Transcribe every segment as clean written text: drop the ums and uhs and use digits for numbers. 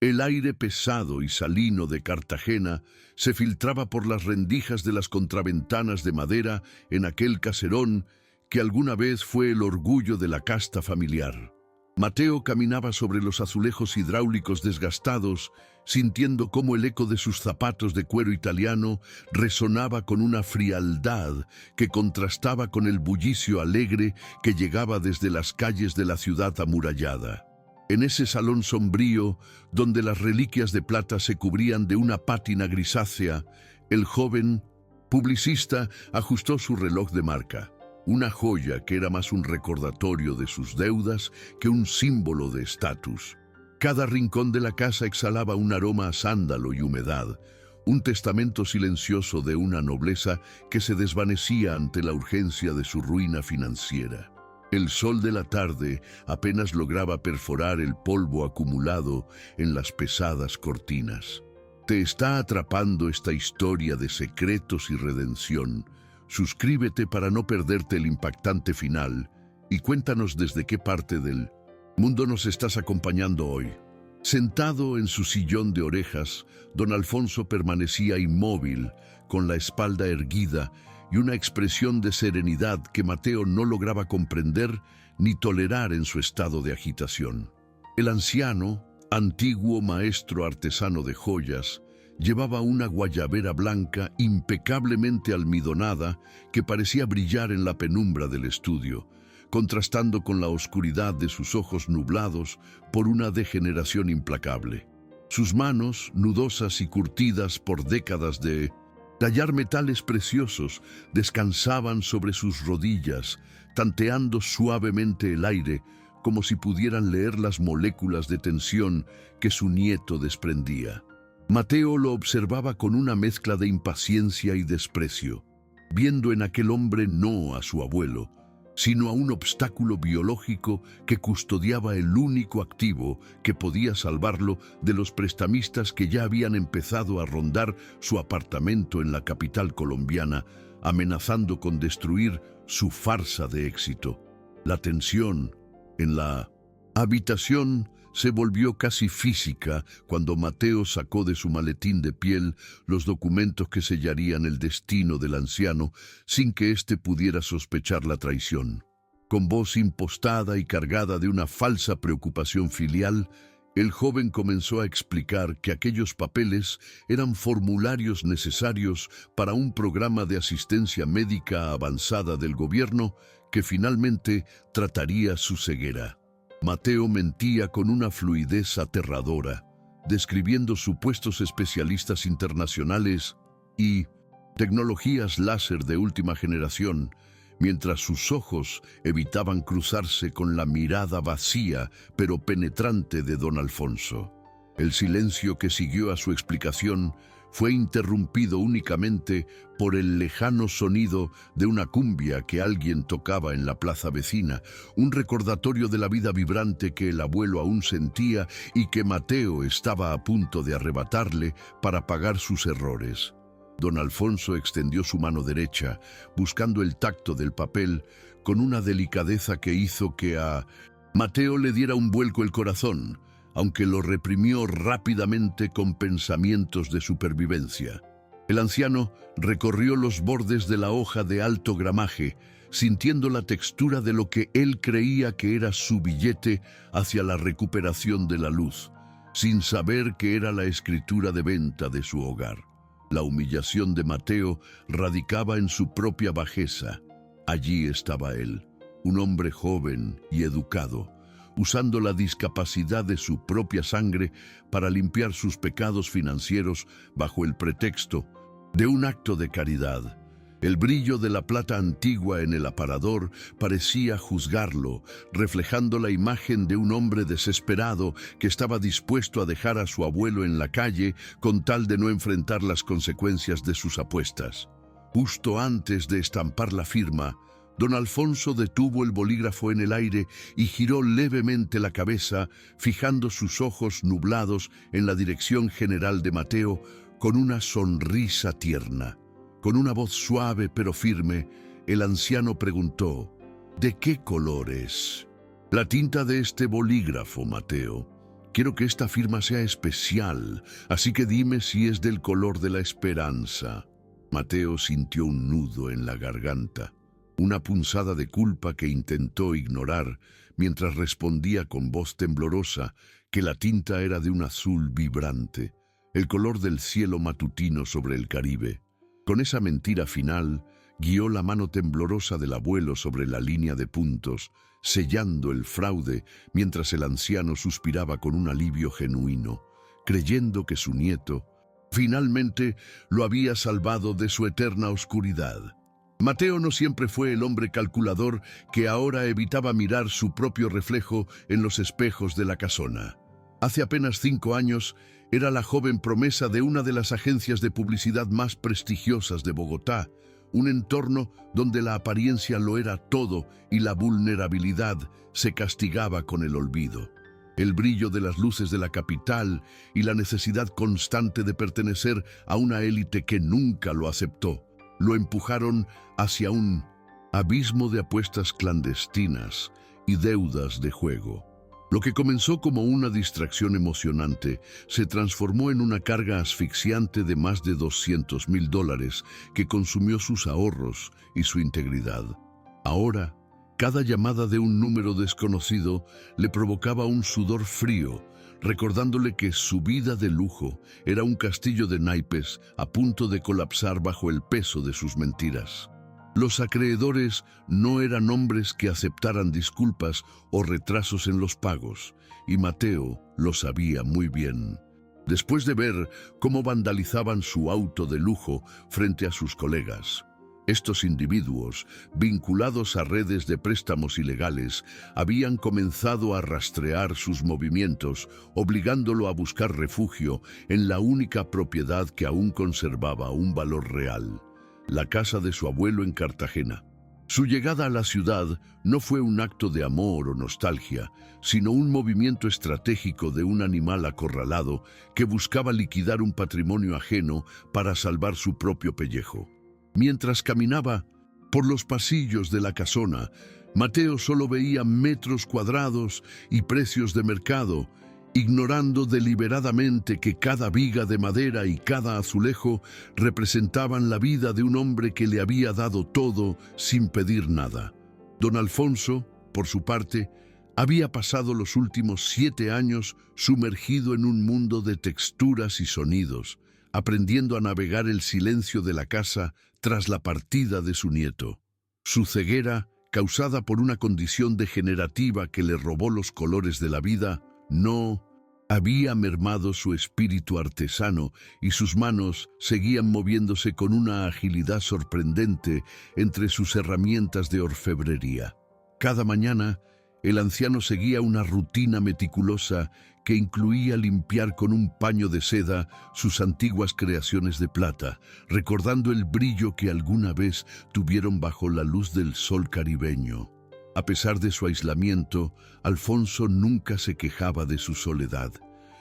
El aire pesado y salino de Cartagena se filtraba por las rendijas de las contraventanas de madera en aquel caserón que alguna vez fue el orgullo de la casta familiar. Mateo caminaba sobre los azulejos hidráulicos desgastados, sintiendo cómo el eco de sus zapatos de cuero italiano resonaba con una frialdad que contrastaba con el bullicio alegre que llegaba desde las calles de la ciudad amurallada. En ese salón sombrío, donde las reliquias de plata se cubrían de una pátina grisácea, el joven publicista ajustó su reloj de marca, una joya que era más un recordatorio de sus deudas que un símbolo de estatus. Cada rincón de la casa exhalaba un aroma a sándalo y humedad, un testamento silencioso de una nobleza que se desvanecía ante la urgencia de su ruina financiera. El sol de la tarde apenas lograba perforar el polvo acumulado en las pesadas cortinas. ¿Te está atrapando esta historia de secretos y redención? Suscríbete para no perderte el impactante final y cuéntanos desde qué parte del mundo nos estás acompañando hoy. Sentado en su sillón de orejas, don Alfonso permanecía inmóvil, con la espalda erguida y una expresión de serenidad que Mateo no lograba comprender ni tolerar en su estado de agitación. El anciano, antiguo maestro artesano de joyas, llevaba una guayabera blanca impecablemente almidonada que parecía brillar en la penumbra del estudio, contrastando con la oscuridad de sus ojos nublados por una degeneración implacable. Sus manos, nudosas y curtidas por décadas de tallar metales preciosos, descansaban sobre sus rodillas, tanteando suavemente el aire, como si pudieran leer las moléculas de tensión que su nieto desprendía. Mateo lo observaba con una mezcla de impaciencia y desprecio, viendo en aquel hombre no a su abuelo, sino a un obstáculo biológico que custodiaba el único activo que podía salvarlo de los prestamistas que ya habían empezado a rondar su apartamento en la capital colombiana, amenazando con destruir su farsa de éxito. La tensión en la habitación se volvió casi física cuando Mateo sacó de su maletín de piel los documentos que sellarían el destino del anciano sin que éste pudiera sospechar la traición. Con voz impostada y cargada de una falsa preocupación filial, el joven comenzó a explicar que aquellos papeles eran formularios necesarios para un programa de asistencia médica avanzada del gobierno que finalmente trataría su ceguera. Mateo mentía con una fluidez aterradora, describiendo supuestos especialistas internacionales y tecnologías láser de última generación, mientras sus ojos evitaban cruzarse con la mirada vacía pero penetrante de don Alfonso. El silencio que siguió a su explicación fue interrumpido únicamente por el lejano sonido de una cumbia que alguien tocaba en la plaza vecina, un recordatorio de la vida vibrante que el abuelo aún sentía y que Mateo estaba a punto de arrebatarle para pagar sus errores. Don Alfonso extendió su mano derecha, buscando el tacto del papel, con una delicadeza que hizo que a Mateo le diera un vuelco el corazón, aunque lo reprimió rápidamente con pensamientos de supervivencia. El anciano recorrió los bordes de la hoja de alto gramaje, sintiendo la textura de lo que él creía que era su billete hacia la recuperación de la luz, sin saber que era la escritura de venta de su hogar. La humillación de Mateo radicaba en su propia bajeza. Allí estaba él, un hombre joven y educado, usando la discapacidad de su propia sangre para limpiar sus pecados financieros bajo el pretexto de un acto de caridad. El brillo de la plata antigua en el aparador parecía juzgarlo, reflejando la imagen de un hombre desesperado que estaba dispuesto a dejar a su abuelo en la calle con tal de no enfrentar las consecuencias de sus apuestas. Justo antes de estampar la firma, don Alfonso detuvo el bolígrafo en el aire y giró levemente la cabeza, fijando sus ojos nublados en la dirección general de Mateo con una sonrisa tierna. Con una voz suave pero firme, el anciano preguntó: ¿de qué color es la tinta de este bolígrafo, Mateo? Quiero que esta firma sea especial, así que dime si es del color de la esperanza. Mateo sintió un nudo en la garganta, una punzada de culpa que intentó ignorar mientras respondía con voz temblorosa que la tinta era de un azul vibrante, el color del cielo matutino sobre el Caribe. Con esa mentira final, guió la mano temblorosa del abuelo sobre la línea de puntos, sellando el fraude mientras el anciano suspiraba con un alivio genuino, creyendo que su nieto finalmente lo había salvado de su eterna oscuridad. Mateo no siempre fue el hombre calculador que ahora evitaba mirar su propio reflejo en los espejos de la casona. Hace apenas 5 años, era la joven promesa de una de las agencias de publicidad más prestigiosas de Bogotá, un entorno donde la apariencia lo era todo y la vulnerabilidad se castigaba con el olvido. El brillo de las luces de la capital y la necesidad constante de pertenecer a una élite que nunca lo aceptó, lo empujaron hacia un abismo de apuestas clandestinas y deudas de juego. Lo que comenzó como una distracción emocionante se transformó en una carga asfixiante de más de $200,000 que consumió sus ahorros y su integridad. Ahora, cada llamada de un número desconocido le provocaba un sudor frío, recordándole que su vida de lujo era un castillo de naipes a punto de colapsar bajo el peso de sus mentiras. Los acreedores no eran hombres que aceptaran disculpas o retrasos en los pagos, y Mateo lo sabía muy bien. Después de ver cómo vandalizaban su auto de lujo frente a sus colegas, estos individuos, vinculados a redes de préstamos ilegales, habían comenzado a rastrear sus movimientos, obligándolo a buscar refugio en la única propiedad que aún conservaba un valor real: la casa de su abuelo en Cartagena. Su llegada a la ciudad no fue un acto de amor o nostalgia, sino un movimiento estratégico de un animal acorralado que buscaba liquidar un patrimonio ajeno para salvar su propio pellejo. Mientras caminaba por los pasillos de la casona, Mateo solo veía metros cuadrados y precios de mercado, ignorando deliberadamente que cada viga de madera y cada azulejo representaban la vida de un hombre que le había dado todo sin pedir nada. Don Alfonso, por su parte, había pasado los últimos 7 años sumergido en un mundo de texturas y sonidos, aprendiendo a navegar el silencio de la casa tras la partida de su nieto. Su ceguera, causada por una condición degenerativa que le robó los colores de la vida, no había mermado su espíritu artesano y sus manos seguían moviéndose con una agilidad sorprendente entre sus herramientas de orfebrería. Cada mañana, el anciano seguía una rutina meticulosa que incluía limpiar con un paño de seda sus antiguas creaciones de plata, recordando el brillo que alguna vez tuvieron bajo la luz del sol caribeño. A pesar de su aislamiento, Alfonso nunca se quejaba de su soledad,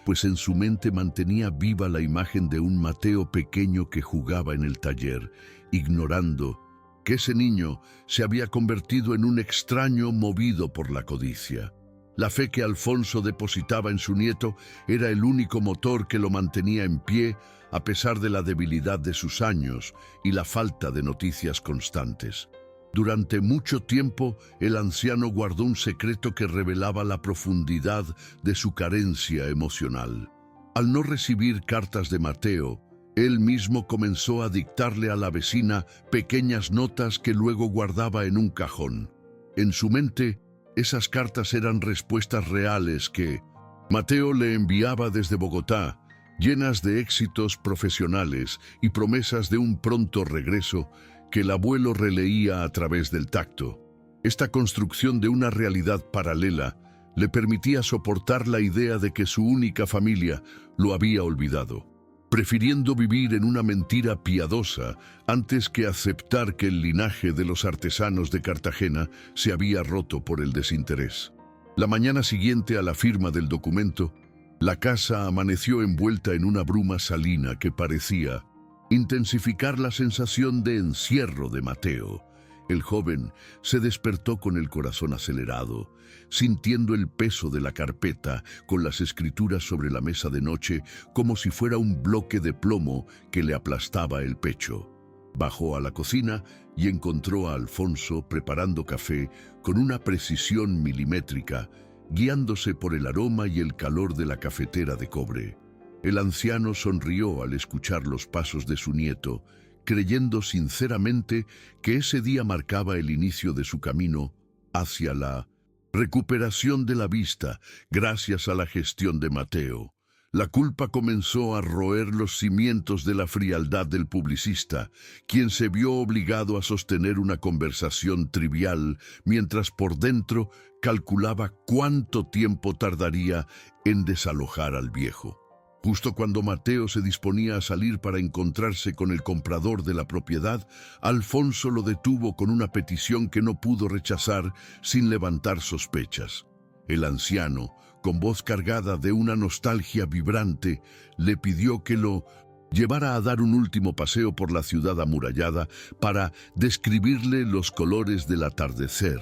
pues en su mente mantenía viva la imagen de un Mateo pequeño que jugaba en el taller, ignorando que ese niño se había convertido en un extraño movido por la codicia. La fe que Alfonso depositaba en su nieto era el único motor que lo mantenía en pie a pesar de la debilidad de sus años y la falta de noticias constantes. Durante mucho tiempo, el anciano guardó un secreto que revelaba la profundidad de su carencia emocional. Al no recibir cartas de Mateo, él mismo comenzó a dictarle a la vecina pequeñas notas que luego guardaba en un cajón. En su mente, esas cartas eran respuestas reales que Mateo le enviaba desde Bogotá, llenas de éxitos profesionales y promesas de un pronto regreso que el abuelo releía a través del tacto. Esta construcción de una realidad paralela le permitía soportar la idea de que su única familia lo había olvidado, prefiriendo vivir en una mentira piadosa antes que aceptar que el linaje de los artesanos de Cartagena se había roto por el desinterés. La mañana siguiente a la firma del documento, la casa amaneció envuelta en una bruma salina que parecía intensificar la sensación de encierro de Mateo, El joven se despertó con el corazón acelerado, sintiendo el peso de la carpeta con las escrituras sobre la mesa de noche como si fuera un bloque de plomo que le aplastaba el pecho. Bajó a la cocina y encontró a Alfonso preparando café con una precisión milimétrica, guiándose por el aroma y el calor de la cafetera de cobre. El anciano sonrió al escuchar los pasos de su nieto, creyendo sinceramente que ese día marcaba el inicio de su camino hacia la recuperación de la vista gracias a la gestión de Mateo. La culpa comenzó a roer los cimientos de la frialdad del publicista, quien se vio obligado a sostener una conversación trivial mientras por dentro calculaba cuánto tiempo tardaría en desalojar al viejo. Justo cuando Mateo se disponía a salir para encontrarse con el comprador de la propiedad, Alfonso lo detuvo con una petición que no pudo rechazar sin levantar sospechas. El anciano, con voz cargada de una nostalgia vibrante, le pidió que lo llevara a dar un último paseo por la ciudad amurallada para describirle los colores del atardecer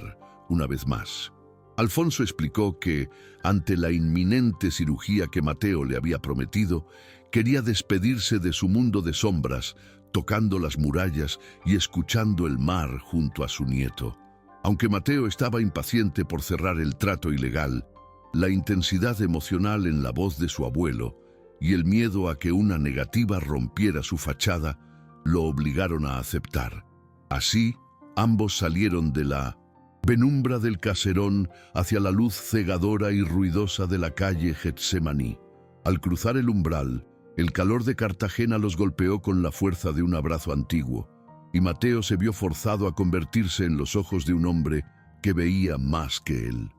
una vez más. Alfonso explicó que, ante la inminente cirugía que Mateo le había prometido, quería despedirse de su mundo de sombras, tocando las murallas y escuchando el mar junto a su nieto. Aunque Mateo estaba impaciente por cerrar el trato ilegal, la intensidad emocional en la voz de su abuelo y el miedo a que una negativa rompiera su fachada lo obligaron a aceptar. Así, ambos salieron de la penumbra del caserón hacia la luz cegadora y ruidosa de la calle Getsemaní. Al cruzar el umbral, el calor de Cartagena los golpeó con la fuerza de un abrazo antiguo, y Mateo se vio forzado a convertirse en los ojos de un hombre que veía más que él.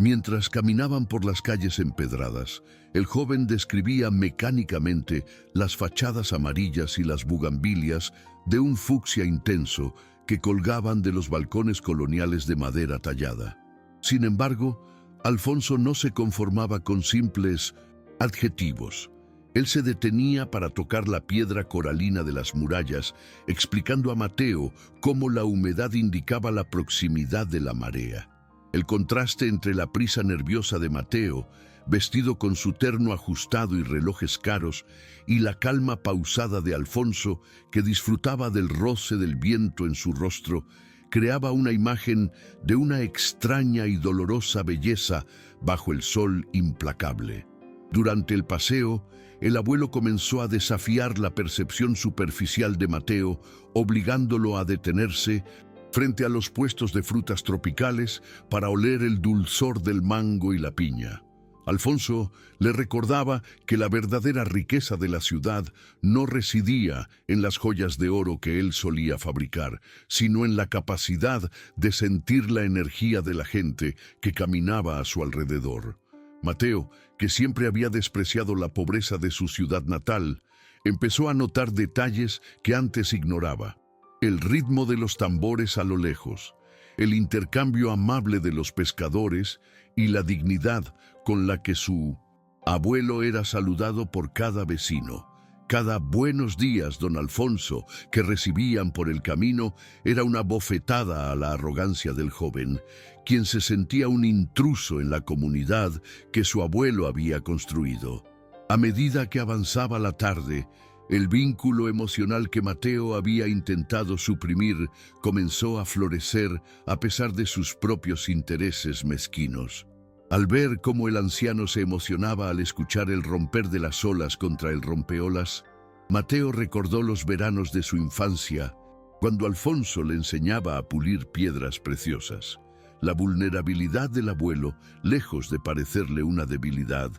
Mientras caminaban por las calles empedradas, el joven describía mecánicamente las fachadas amarillas y las bugambilias de un fucsia intenso que colgaban de los balcones coloniales de madera tallada. Sin embargo, Alfonso no se conformaba con simples adjetivos. Él se detenía para tocar la piedra coralina de las murallas, explicando a Mateo cómo la humedad indicaba la proximidad de la marea. El contraste entre la prisa nerviosa de Mateo, vestido con su terno ajustado y relojes caros, y la calma pausada de Alfonso, que disfrutaba del roce del viento en su rostro, creaba una imagen de una extraña y dolorosa belleza bajo el sol implacable. Durante el paseo, el abuelo comenzó a desafiar la percepción superficial de Mateo, obligándolo a detenerse frente a los puestos de frutas tropicales para oler el dulzor del mango y la piña. Alfonso le recordaba que la verdadera riqueza de la ciudad no residía en las joyas de oro que él solía fabricar, sino en la capacidad de sentir la energía de la gente que caminaba a su alrededor. Mateo, que siempre había despreciado la pobreza de su ciudad natal, empezó a notar detalles que antes ignoraba. El ritmo de los tambores a lo lejos, el intercambio amable de los pescadores y la dignidad con la que su abuelo era saludado por cada vecino. Cada "buenos días, don Alfonso" que recibían por el camino era una bofetada a la arrogancia del joven, quien se sentía un intruso en la comunidad que su abuelo había construido. A medida que avanzaba la tarde, el vínculo emocional que Mateo había intentado suprimir comenzó a florecer a pesar de sus propios intereses mezquinos. Al ver cómo el anciano se emocionaba al escuchar el romper de las olas contra el rompeolas, Mateo recordó los veranos de su infancia, cuando Alfonso le enseñaba a pulir piedras preciosas. La vulnerabilidad del abuelo, lejos de parecerle una debilidad,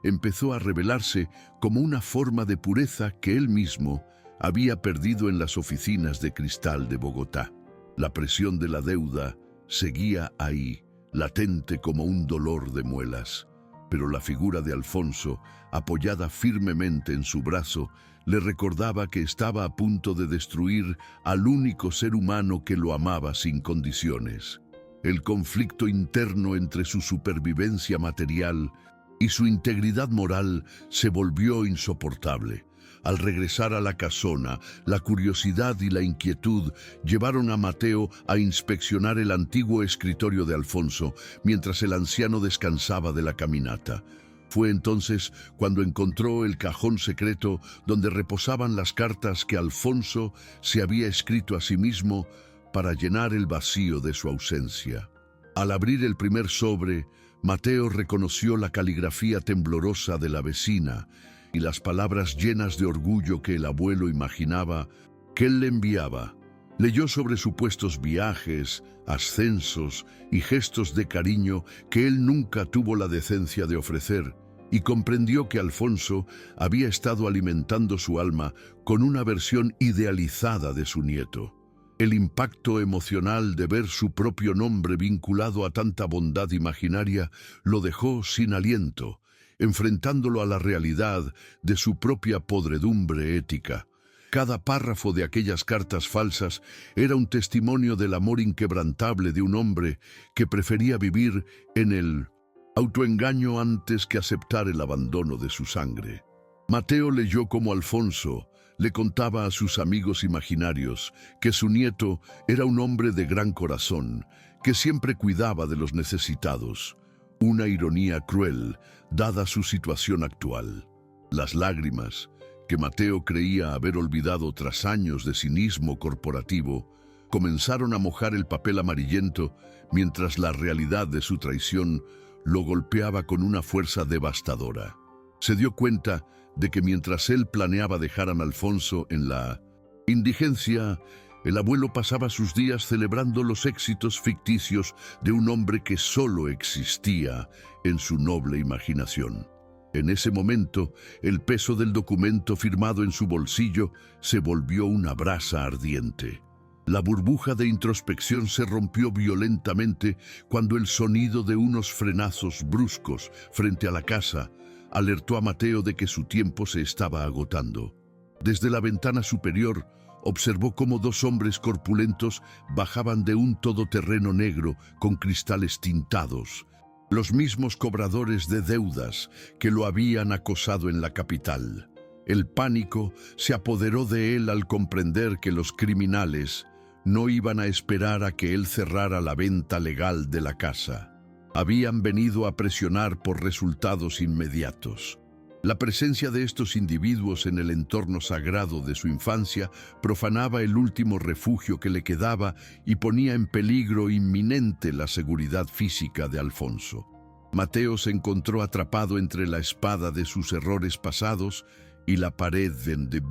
empezó a revelarse como una forma de pureza que él mismo había perdido en las oficinas de cristal de Bogotá. La presión de la deuda seguía ahí, latente como un dolor de muelas, pero la figura de Alfonso, apoyada firmemente en su brazo, le recordaba que estaba a punto de destruir al único ser humano que lo amaba sin condiciones. El conflicto interno entre su supervivencia material y su integridad moral se volvió insoportable. Al regresar a la casona, la curiosidad y la inquietud llevaron a Mateo a inspeccionar el antiguo escritorio de Alfonso mientras el anciano descansaba de la caminata. Fue entonces cuando encontró el cajón secreto donde reposaban las cartas que Alfonso se había escrito a sí mismo para llenar el vacío de su ausencia. Al abrir el primer sobre, Mateo reconoció la caligrafía temblorosa de la vecina y las palabras llenas de orgullo que el abuelo imaginaba que él le enviaba. Leyó sobre supuestos viajes, ascensos y gestos de cariño que él nunca tuvo la decencia de ofrecer, y comprendió que Alfonso había estado alimentando su alma con una versión idealizada de su nieto. El impacto emocional de ver su propio nombre vinculado a tanta bondad imaginaria lo dejó sin aliento, enfrentándolo a la realidad de su propia podredumbre ética. Cada párrafo de aquellas cartas falsas era un testimonio del amor inquebrantable de un hombre que prefería vivir en el autoengaño antes que aceptar el abandono de su sangre. Mateo leyó cómo Alfonso le contaba a sus amigos imaginarios que su nieto era un hombre de gran corazón, que siempre cuidaba de los necesitados. Una ironía cruel, dada su situación actual. Las lágrimas, que Mateo creía haber olvidado tras años de cinismo corporativo, comenzaron a mojar el papel amarillento mientras la realidad de su traición lo golpeaba con una fuerza devastadora. Se dio cuenta de que mientras él planeaba dejar a Alfonso en la indigencia, el abuelo pasaba sus días celebrando los éxitos ficticios de un hombre que solo existía en su noble imaginación. En ese momento, el peso del documento firmado en su bolsillo se volvió una brasa ardiente. La burbuja de introspección se rompió violentamente cuando el sonido de unos frenazos bruscos frente a la casa alertó a Mateo de que su tiempo se estaba agotando. Desde la ventana superior, observó cómo dos hombres corpulentos bajaban de un todoterreno negro con cristales tintados, los mismos cobradores de deudas que lo habían acosado en la capital. El pánico se apoderó de él al comprender que los criminales no iban a esperar a que él cerrara la venta legal de la casa. Habían venido a presionar por resultados inmediatos. La presencia de estos individuos en el entorno sagrado de su infancia profanaba el último refugio que le quedaba y ponía en peligro inminente la seguridad física de Alfonso. Mateo se encontró atrapado entre la espada de sus errores pasados y la pared de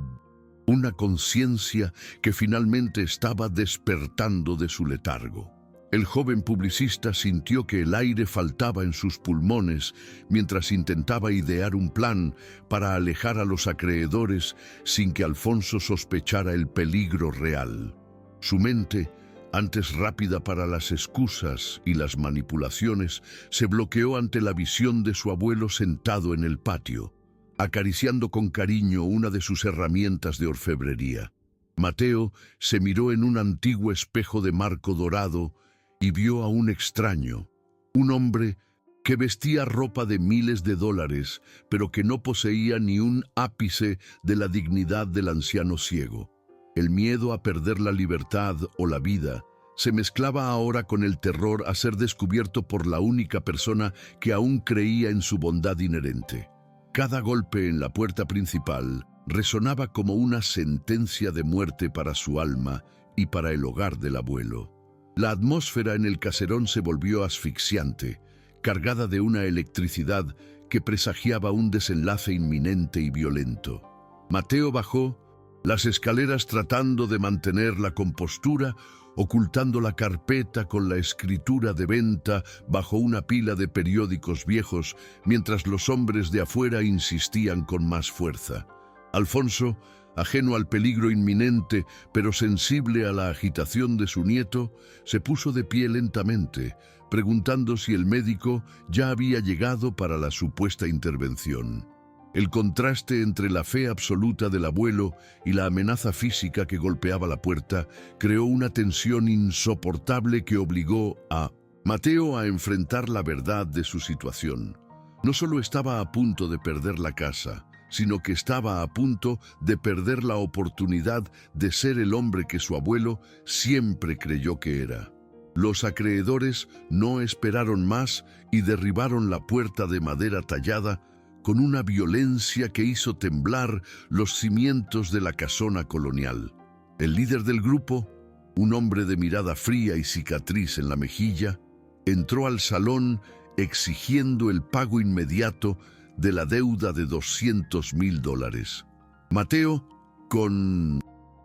una conciencia que finalmente estaba despertando de su letargo. El joven publicista sintió que el aire faltaba en sus pulmones mientras intentaba idear un plan para alejar a los acreedores sin que Alfonso sospechara el peligro real. Su mente, antes rápida para las excusas y las manipulaciones, se bloqueó ante la visión de su abuelo sentado en el patio, acariciando con cariño una de sus herramientas de orfebrería. Mateo se miró en un antiguo espejo de marco dorado y vio a un extraño, un hombre que vestía ropa de miles de dólares, pero que no poseía ni un ápice de la dignidad del anciano ciego. El miedo a perder la libertad o la vida se mezclaba ahora con el terror a ser descubierto por la única persona que aún creía en su bondad inherente. Cada golpe en la puerta principal resonaba como una sentencia de muerte para su alma y para el hogar del abuelo. La atmósfera en el caserón se volvió asfixiante, cargada de una electricidad que presagiaba un desenlace inminente y violento. Mateo bajó las escaleras tratando de mantener la compostura, ocultando la carpeta con la escritura de venta bajo una pila de periódicos viejos, mientras los hombres de afuera insistían con más fuerza. Alfonso, ajeno al peligro inminente, pero sensible a la agitación de su nieto, se puso de pie lentamente, preguntando si el médico ya había llegado para la supuesta intervención. El contraste entre la fe absoluta del abuelo y la amenaza física que golpeaba la puerta creó una tensión insoportable que obligó a Mateo a enfrentar la verdad de su situación. No solo estaba a punto de perder la casa, sino que estaba a punto de perder la oportunidad de ser el hombre que su abuelo siempre creyó que era. Los acreedores no esperaron más y derribaron la puerta de madera tallada con una violencia que hizo temblar los cimientos de la casona colonial. El líder del grupo, un hombre de mirada fría y cicatriz en la mejilla, entró al salón exigiendo el pago inmediato de la deuda de $200,000. Mateo, con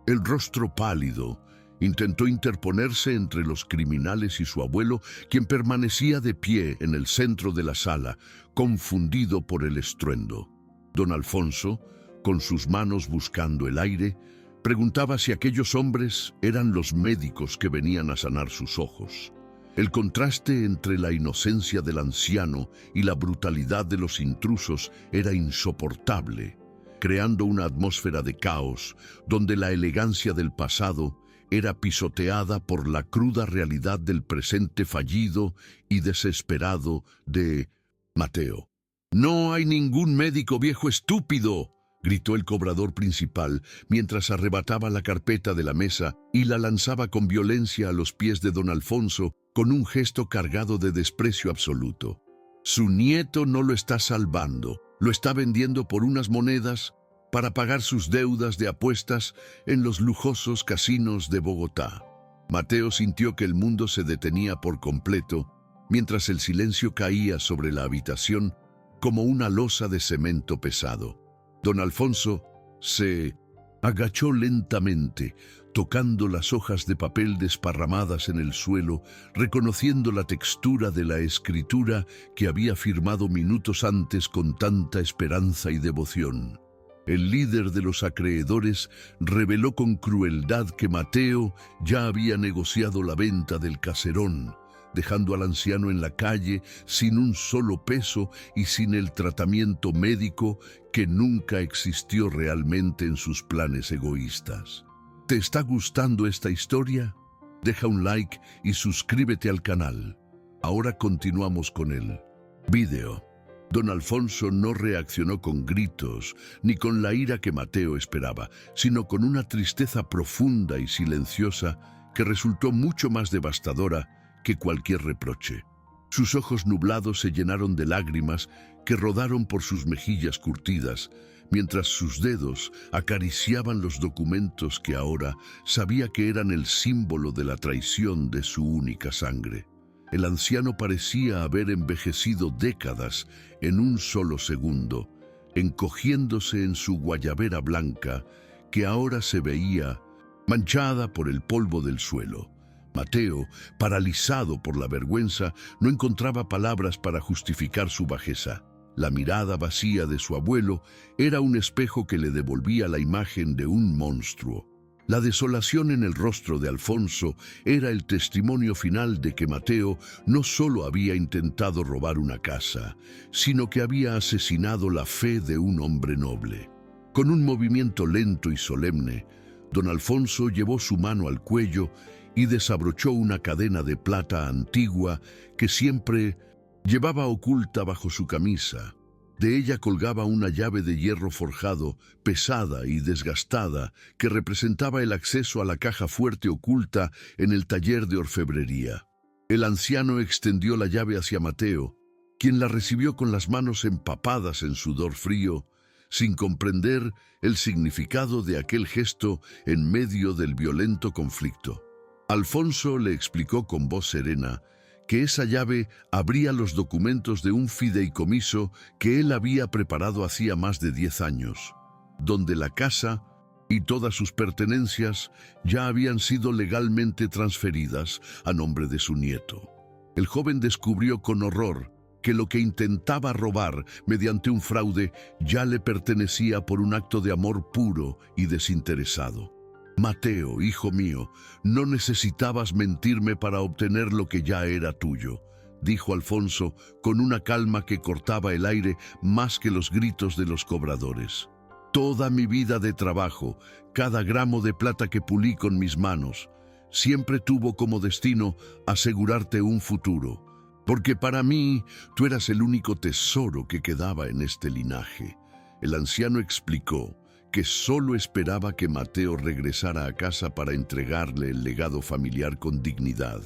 el rostro pálido, intentó interponerse entre los criminales y su abuelo, quien permanecía de pie en el centro de la sala, confundido por el estruendo. Don Alfonso, con sus manos buscando el aire, preguntaba si aquellos hombres eran los médicos que venían a sanar sus ojos. El contraste entre la inocencia del anciano y la brutalidad de los intrusos era insoportable, creando una atmósfera de caos donde la elegancia del pasado era pisoteada por la cruda realidad del presente fallido y desesperado de Mateo. «No hay ningún médico, viejo estúpido», gritó el cobrador principal mientras arrebataba la carpeta de la mesa y la lanzaba con violencia a los pies de don Alfonso con un gesto cargado de desprecio absoluto. Su nieto no lo está salvando, lo está vendiendo por unas monedas para pagar sus deudas de apuestas en los lujosos casinos de Bogotá. Mateo sintió que el mundo se detenía por completo, mientras el silencio caía sobre la habitación como una losa de cemento pesado. Don Alfonso se agachó lentamente, tocando las hojas de papel desparramadas en el suelo, reconociendo la textura de la escritura que había firmado minutos antes con tanta esperanza y devoción. El líder de los acreedores reveló con crueldad que Mateo ya había negociado la venta del caserón, dejando al anciano en la calle sin un solo peso y sin el tratamiento médico que nunca existió realmente en sus planes egoístas. ¿Te está gustando esta historia? Deja un like y suscríbete al canal. Ahora continuamos con el video. Don Alfonso no reaccionó con gritos ni con la ira que Mateo esperaba, sino con una tristeza profunda y silenciosa que resultó mucho más devastadora que cualquier reproche. Sus ojos nublados se llenaron de lágrimas que rodaron por sus mejillas curtidas, mientras sus dedos acariciaban los documentos que ahora sabía que eran el símbolo de la traición de su única sangre. El anciano parecía haber envejecido décadas en un solo segundo, encogiéndose en su guayabera blanca, que ahora se veía manchada por el polvo del suelo. Mateo, paralizado por la vergüenza, no encontraba palabras para justificar su bajeza. La mirada vacía de su abuelo era un espejo que le devolvía la imagen de un monstruo. La desolación en el rostro de Alfonso era el testimonio final de que Mateo no solo había intentado robar una casa, sino que había asesinado la fe de un hombre noble. Con un movimiento lento y solemne, don Alfonso llevó su mano al cuello y desabrochó una cadena de plata antigua que siempre llevaba oculta bajo su camisa. De ella colgaba una llave de hierro forjado, pesada y desgastada, que representaba el acceso a la caja fuerte oculta en el taller de orfebrería. El anciano extendió la llave hacia Mateo, quien la recibió con las manos empapadas en sudor frío, sin comprender el significado de aquel gesto en medio del violento conflicto. Alfonso le explicó con voz serena que esa llave abría los documentos de un fideicomiso que él había preparado hacía más de 10 años, donde la casa y todas sus pertenencias ya habían sido legalmente transferidas a nombre de su nieto. El joven descubrió con horror que lo que intentaba robar mediante un fraude ya le pertenecía por un acto de amor puro y desinteresado. Mateo, hijo mío, no necesitabas mentirme para obtener lo que ya era tuyo, dijo Alfonso con una calma que cortaba el aire más que los gritos de los cobradores. Toda mi vida de trabajo, cada gramo de plata que pulí con mis manos, siempre tuvo como destino asegurarte un futuro, porque para mí tú eras el único tesoro que quedaba en este linaje. El anciano explicó que solo esperaba que Mateo regresara a casa para entregarle el legado familiar con dignidad,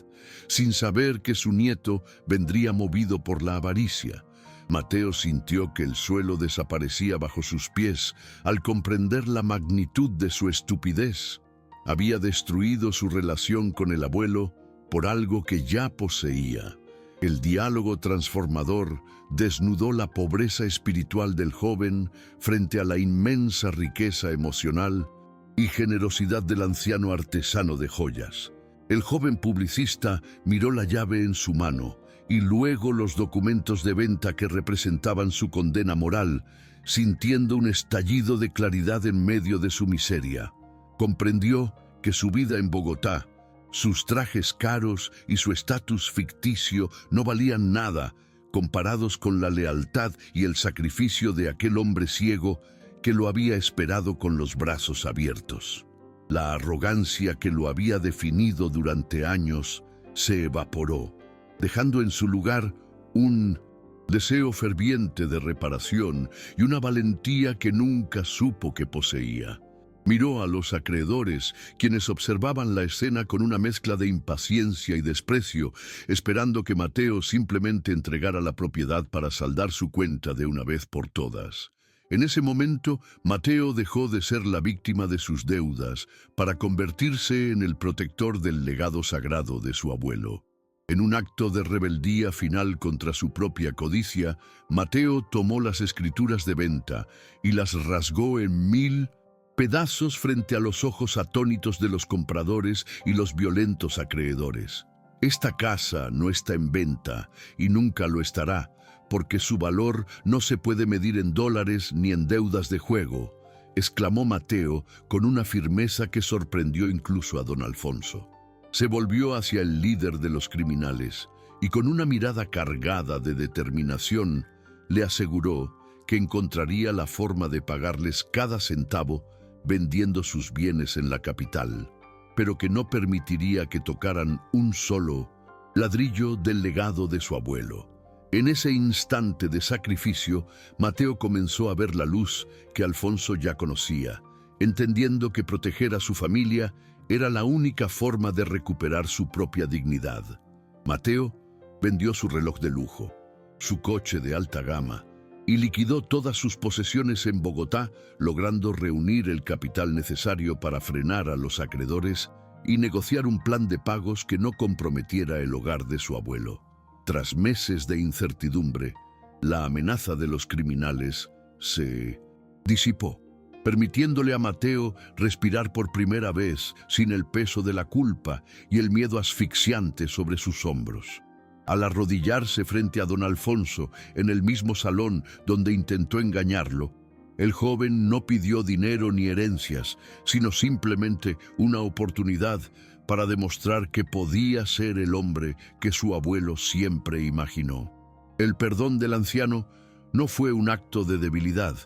sin saber que su nieto vendría movido por la avaricia. Mateo sintió que el suelo desaparecía bajo sus pies al comprender la magnitud de su estupidez. Había destruido su relación con el abuelo por algo que ya poseía. El diálogo transformador desnudó la pobreza espiritual del joven frente a la inmensa riqueza emocional y generosidad del anciano artesano de joyas. El joven publicista miró la llave en su mano y luego los documentos de venta que representaban su condena moral, sintiendo un estallido de claridad en medio de su miseria. Comprendió que su vida en Bogotá, sus trajes caros y su estatus ficticio no valían nada comparados con la lealtad y el sacrificio de aquel hombre ciego que lo había esperado con los brazos abiertos. La arrogancia que lo había definido durante años se evaporó, dejando en su lugar un deseo ferviente de reparación y una valentía que nunca supo que poseía. Miró a los acreedores, quienes observaban la escena con una mezcla de impaciencia y desprecio, esperando que Mateo simplemente entregara la propiedad para saldar su cuenta de una vez por todas. En ese momento, Mateo dejó de ser la víctima de sus deudas para convertirse en el protector del legado sagrado de su abuelo. En un acto de rebeldía final contra su propia codicia, Mateo tomó las escrituras de venta y las rasgó en 1000 pedazos frente a los ojos atónitos de los compradores y los violentos acreedores. Esta casa no está en venta y nunca lo estará, porque su valor no se puede medir en dólares ni en deudas de juego, exclamó Mateo con una firmeza que sorprendió incluso a don Alfonso. Se volvió hacia el líder de los criminales y con una mirada cargada de determinación le aseguró que encontraría la forma de pagarles cada centavo vendiendo sus bienes en la capital, pero que no permitiría que tocaran un solo ladrillo del legado de su abuelo. En ese instante de sacrificio, Mateo comenzó a ver la luz que Alfonso ya conocía, entendiendo que proteger a su familia era la única forma de recuperar su propia dignidad. Mateo vendió su reloj de lujo, su coche de alta gama, y liquidó todas sus posesiones en Bogotá, logrando reunir el capital necesario para frenar a los acreedores y negociar un plan de pagos que no comprometiera el hogar de su abuelo. Tras meses de incertidumbre, la amenaza de los criminales se disipó, permitiéndole a Mateo respirar por primera vez sin el peso de la culpa y el miedo asfixiante sobre sus hombros. Al arrodillarse frente a don Alfonso en el mismo salón donde intentó engañarlo, el joven no pidió dinero ni herencias, sino simplemente una oportunidad para demostrar que podía ser el hombre que su abuelo siempre imaginó. El perdón del anciano no fue un acto de debilidad,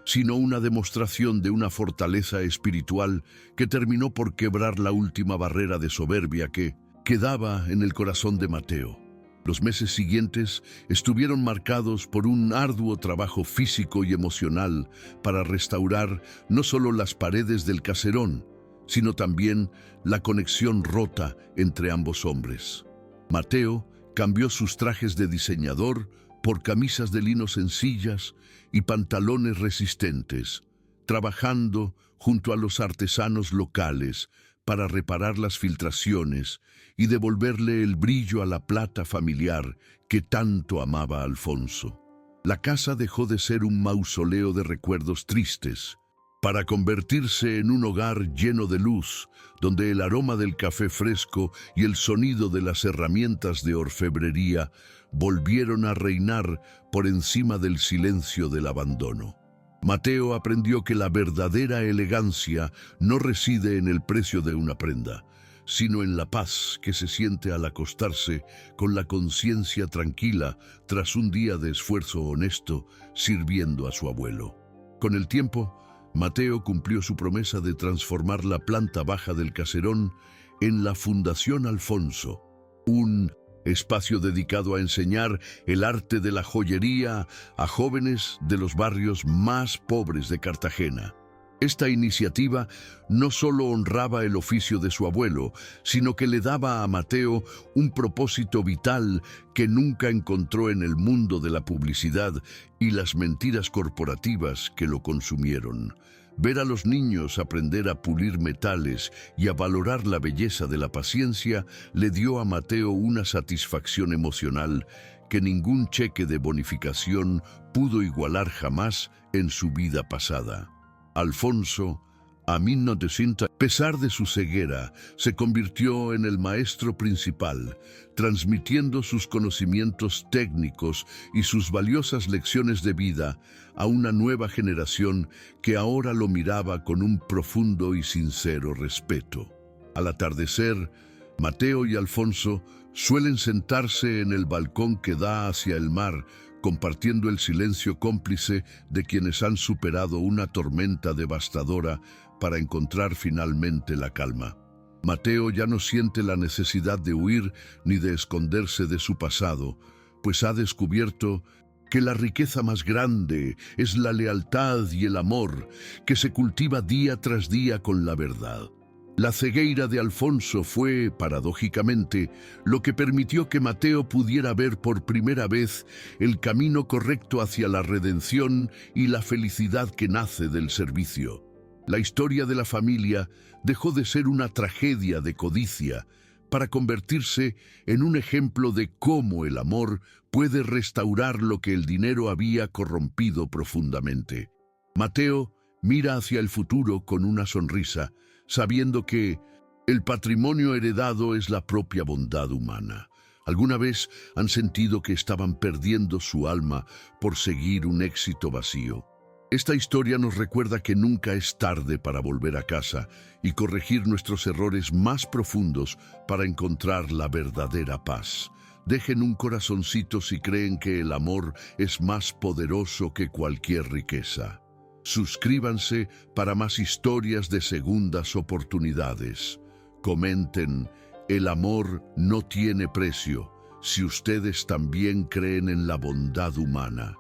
sino una demostración de una fortaleza espiritual que terminó por quebrar la última barrera de soberbia que quedaba en el corazón de Mateo. Los meses siguientes estuvieron marcados por un arduo trabajo físico y emocional para restaurar no solo las paredes del caserón, sino también la conexión rota entre ambos hombres. Mateo cambió sus trajes de diseñador por camisas de lino sencillas y pantalones resistentes, trabajando junto a los artesanos locales para reparar las filtraciones y devolverle el brillo a la plata familiar que tanto amaba Alfonso. La casa dejó de ser un mausoleo de recuerdos tristes para convertirse en un hogar lleno de luz, donde el aroma del café fresco y el sonido de las herramientas de orfebrería volvieron a reinar por encima del silencio del abandono. Mateo aprendió que la verdadera elegancia no reside en el precio de una prenda, sino en la paz que se siente al acostarse con la conciencia tranquila tras un día de esfuerzo honesto sirviendo a su abuelo. Con el tiempo, Mateo cumplió su promesa de transformar la planta baja del caserón en la Fundación Alfonso, un espacio dedicado a enseñar el arte de la joyería a jóvenes de los barrios más pobres de Cartagena. Esta iniciativa no solo honraba el oficio de su abuelo, sino que le daba a Mateo un propósito vital que nunca encontró en el mundo de la publicidad y las mentiras corporativas que lo consumieron. Ver a los niños aprender a pulir metales y a valorar la belleza de la paciencia le dio a Mateo una satisfacción emocional que ningún cheque de bonificación pudo igualar jamás en su vida pasada. Alfonso, a 1900, a pesar de su ceguera, se convirtió en el maestro principal, transmitiendo sus conocimientos técnicos y sus valiosas lecciones de vida a una nueva generación que ahora lo miraba con un profundo y sincero respeto. Al atardecer, Mateo y Alfonso suelen sentarse en el balcón que da hacia el mar, compartiendo el silencio cómplice de quienes han superado una tormenta devastadora para encontrar finalmente la calma. Mateo ya no siente la necesidad de huir ni de esconderse de su pasado, pues ha descubierto que la riqueza más grande es la lealtad y el amor que se cultiva día tras día con la verdad. La cegueira de Alfonso fue, paradójicamente, lo que permitió que Mateo pudiera ver por primera vez el camino correcto hacia la redención y la felicidad que nace del servicio. La historia de la familia dejó de ser una tragedia de codicia para convertirse en un ejemplo de cómo el amor puede restaurar lo que el dinero había corrompido profundamente. Mateo mira hacia el futuro con una sonrisa, sabiendo que el patrimonio heredado es la propia bondad humana. ¿Alguna vez han sentido que estaban perdiendo su alma por seguir un éxito vacío? Esta historia nos recuerda que nunca es tarde para volver a casa y corregir nuestros errores más profundos para encontrar la verdadera paz. Dejen un corazoncito si creen que el amor es más poderoso que cualquier riqueza. Suscríbanse para más historias de segundas oportunidades. Comenten, el amor no tiene precio, si ustedes también creen en la bondad humana.